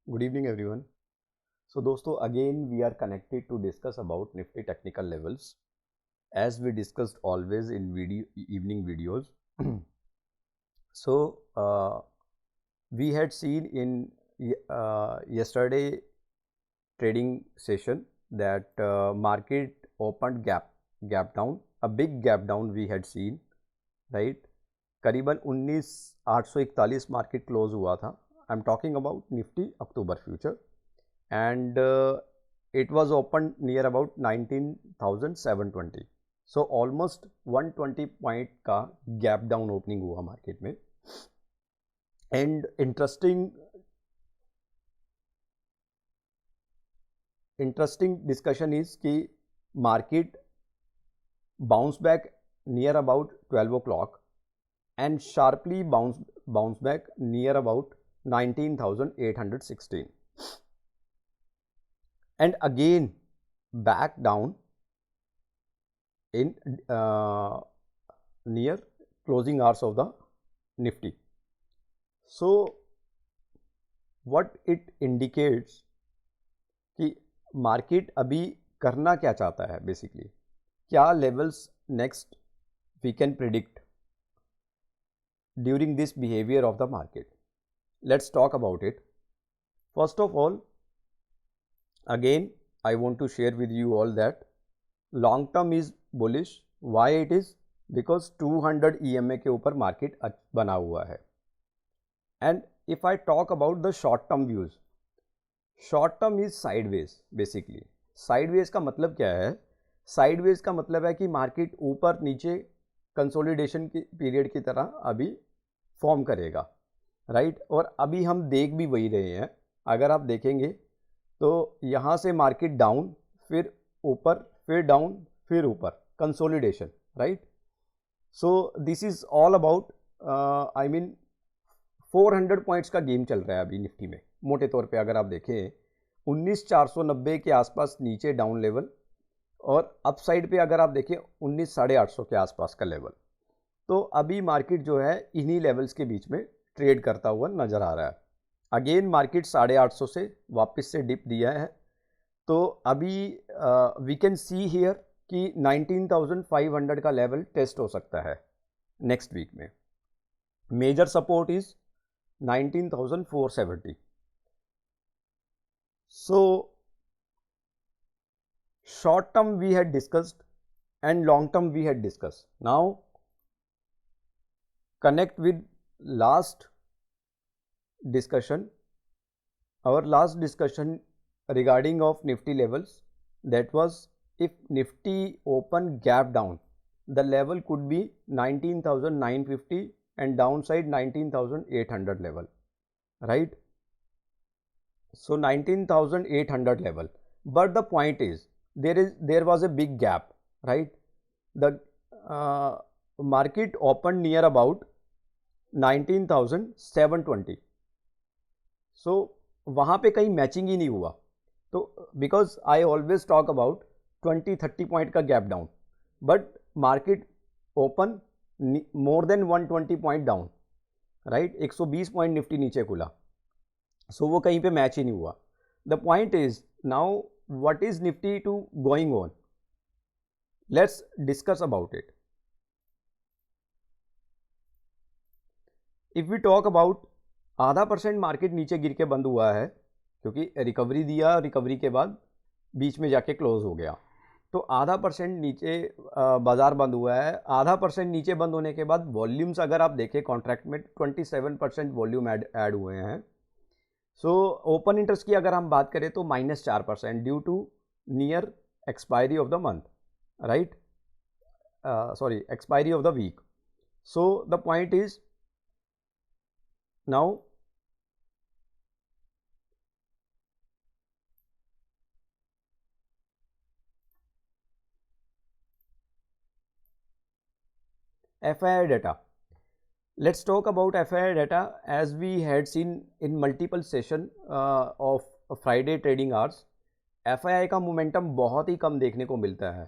Good evening, everyone. So, दोस्तों, again we are connected to discuss about Nifty technical levels, as we discussed always in evening videos. So, we had seen in yesterday trading session that market opened gap down, a big gap down we had seen, right? करीबन 19,841 market close हुआ था. I am talking about Nifty October future and it was opened near about 19,720. So almost 120 point का gap down opening हुआ market में. And interesting discussion is कि market bounce back near about 12 o'clock and sharply bounce back near about 19,816 and again back down in near closing hours of the Nifty. So what it indicates कि market अभी करना क्या चाहता है, basically क्या levels next we can predict during this behaviour of the market. Let's talk about it. First of all, again I want to share with you all that long term is bullish. Why it is? Because 200 EMA के ऊपर market बना हुआ है. And if I talk about the short term views, short term is sideways. Basically sideways का मतलब क्या है? Sideways का मतलब है कि मार्केट ऊपर नीचे कंसोलिडेशन की पीरियड की तरह अभी फॉर्म करेगा, राइट? और अभी हम देख भी वही रहे हैं. अगर आप देखेंगे तो यहाँ से मार्केट डाउन, फिर ऊपर, फिर डाउन, फिर ऊपर, consolidation, right? So this is all about I mean 400 points का गेम चल रहा है अभी निफ्टी में. मोटे तौर पे अगर आप देखें 19,490 के आसपास नीचे डाउन लेवल, और अप साइड पे अगर आप देखें 19,850 के आसपास का लेवल. तो अभी मार्केट जो है इन्हीं लेवल्स के बीच में ट्रेड करता हुआ नज़र आ रहा है. अगेन मार्केट 850 से वापस से डिप दिया है. तो अभी वी कैन सी हियर कि 19,500 का लेवल टेस्ट हो सकता है नेक्स्ट वीक में. Major support is 19,470. So short term we had discussed and long term we had discussed. Now connect with last discussion, our last discussion regarding of Nifty levels. That was, if Nifty open gap down, the level could be 19,950 and downside 19,800 level, right? So 19,800 level, but the point is there was a big gap, right? The market opened near about 19,720. So वहाँ पे कहीं matching ही नहीं हुआ. तो because I always talk about 20-30 point का gap down, but market open more than 120 point down, right? 120 point Nifty नीचे खुला. सो वो कहीं पे मैच ही नहीं हुआ. The point is now what is Nifty to going on. Let's discuss about it. If we talk about, 0.5% market नीचे गिर के बंद हुआ है, क्योंकि रिकवरी दिया, रिकवरी के बाद बीच में जाके क्लोज हो गया. तो 0.5% नीचे बाजार बंद हुआ है. 0.5% नीचे बंद होने के बाद वॉल्यूम्स अगर आप देखें कॉन्ट्रैक्ट में 27% वॉल्यूम ऐड हुए हैं. सो ओपन इंटरेस्ट की अगर हम बात करें तो -4% due to near expiry of the month, right? Sorry, expiry of the week. So the point is now FII data. Let's talk about FII data. As we had seen in multiple session of Friday trading hours, FII का momentum बहुत ही कम देखने को मिलता है.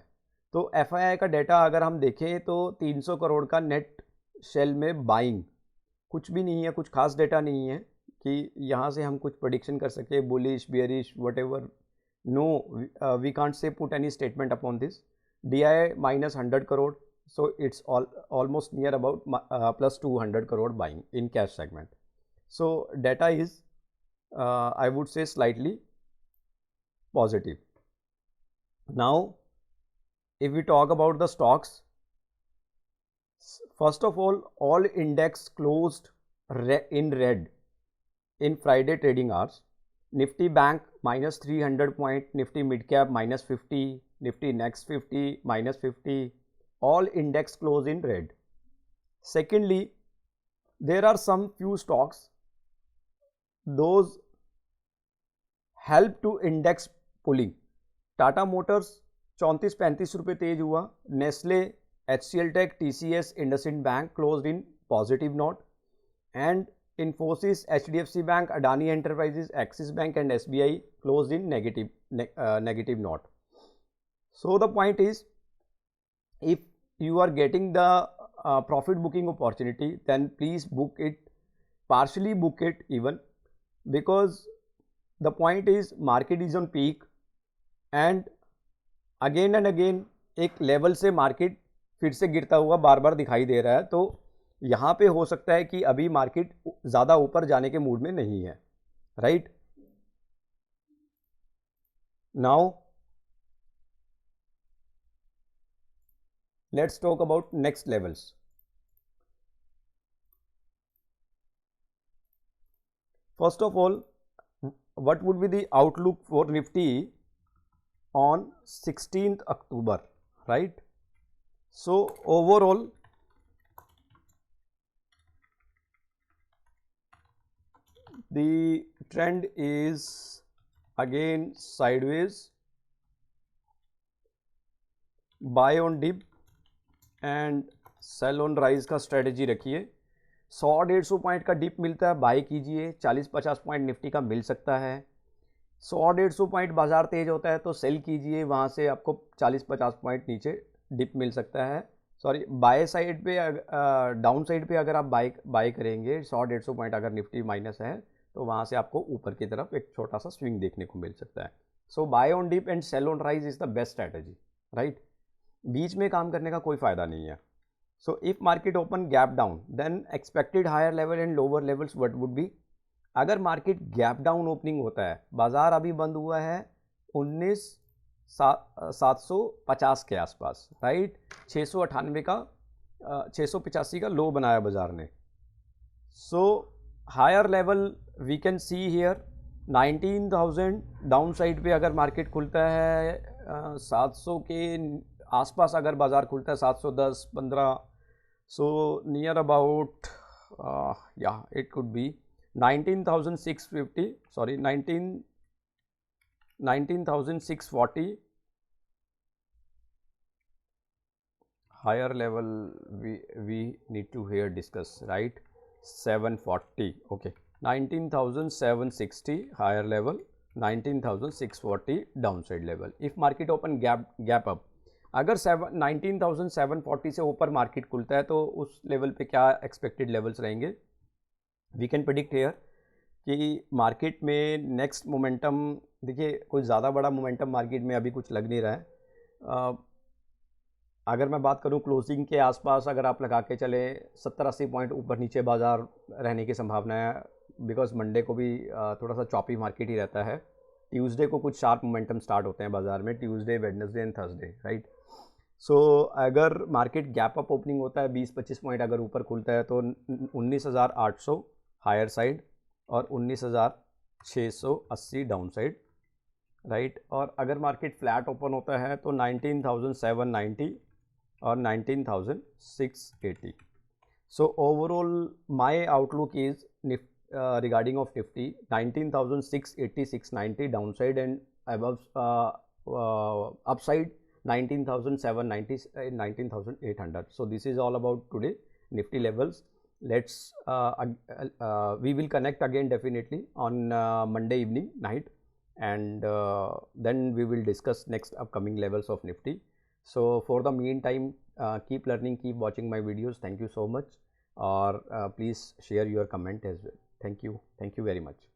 तो FII का data अगर हम देखें तो 300 करोड़ का नेट शेल में बाइंग कुछ भी नहीं है, कुछ खास डेटा नहीं है कि यहाँ से हम कुछ prediction कर सके bullish, bearish, whatever. No, we can't say put any statement upon this. DI minus 100 crore, so it's almost near about plus 200 crore buying in cash segment. So data is I would say slightly positive. Now if we talk about the stocks, first of all index closed in red in Friday trading hours. Nifty Bank minus 300 point, Nifty Mid Cap minus 50, Nifty Next 50 minus 50, all index close in red. Secondly, there are some few stocks, those help to index pulling. Tata Motors 34-35 रुपये तेज हुआ. Nestle, HCL Tech, TCS, IndusInd Bank closed in positive note, and Infosys, HDFC Bank, Adani Enterprises, Axis Bank and SBI closed in negative note. So the point is, if you are getting the profit booking opportunity, then please book it, partially book it even, because the point is market is on peak and again एक level से market फिर से गिरता हुआ बार बार दिखाई दे रहा है. तो यहाँ पे हो सकता है कि अभी मार्केट ज़्यादा ऊपर जाने के मूड में नहीं है, right. Now let's talk about next levels. First of all, what would be the outlook for Nifty on 16th October, right? So overall, the trend is again sideways, buy on dip and sell on rise का strategy रखिए. 100-150 point का dip मिलता है, bye कीजिए. 40-50 point Nifty का मिल सकता है. 100-150 point बाजार तेज होता है तो सेल कीजिए, वहाँ से आपको 40-50 पॉइंट नीचे डिप मिल सकता है. सॉरी, बाय साइड पे डाउन साइड पे अगर आप बाय करेंगे 100-150 पॉइंट अगर निफ्टी माइनस है तो वहाँ से आपको ऊपर की तरफ एक छोटा सा स्विंग देखने को मिल सकता है. So buy on dip and sell on rise is the best strategy, right. बीच में काम करने का कोई फ़ायदा नहीं है. So if market open gap down, then expected higher level and lower levels what would be? अगर मार्केट गैप डाउन ओपनिंग होता है, बाजार अभी बंद हुआ है 19,750 के आसपास, राइट. 698 का 685 का लो बनाया बाजार ने. So higher level we can see here 19,000. Down side पे अगर मार्केट खुलता है 700 के आसपास, अगर बाजार खुलता है 710-15, so near about it could be 19,650, sorry 19,640. higher level we need to here discuss, right. 740, okay. 19,760 higher level, 19,640 downside level. if market open gap up, अगर 19,740 से ऊपर मार्केट खुलता है तो उस लेवल पे क्या एक्सपेक्टेड लेवल्स रहेंगे. वी कैन प्रेडिक्ट हियर कि मार्केट में नेक्स्ट मोमेंटम, देखिए कुछ ज़्यादा बड़ा मोमेंटम मार्केट में अभी कुछ लग नहीं रहा है. अगर मैं बात करूं क्लोजिंग के आसपास अगर आप लगा के चले 70-80 पॉइंट ऊपर नीचे बाजार रहने की संभावना है, बिकॉज मंडे को भी थोड़ा सा चॉपी मार्केट ही रहता है. ट्यूसडे को कुछ शार्प मोमेंटम स्टार्ट होते हैं बाजार में, Tuesday, Wednesday and Thursday, right. So अगर मार्केट गैप अप ओपनिंग होता है 20-25 पॉइंट अगर ऊपर खुलता है तो 19,800 हायर साइड और 19,680 डाउन साइड, राइट. और अगर मार्केट फ्लैट ओपन होता है तो 19,790 और 19,680. So overall my outlook is regarding of Nifty 19,680-690 downside and above upside 19,790 and 19,800. So this is all about today Nifty levels. Let's we will connect again definitely on Monday evening night, and then we will discuss next upcoming levels of Nifty. So for the meantime, keep learning, keep watching my videos. Thank you so much, or please share your comment as well. Thank you very much.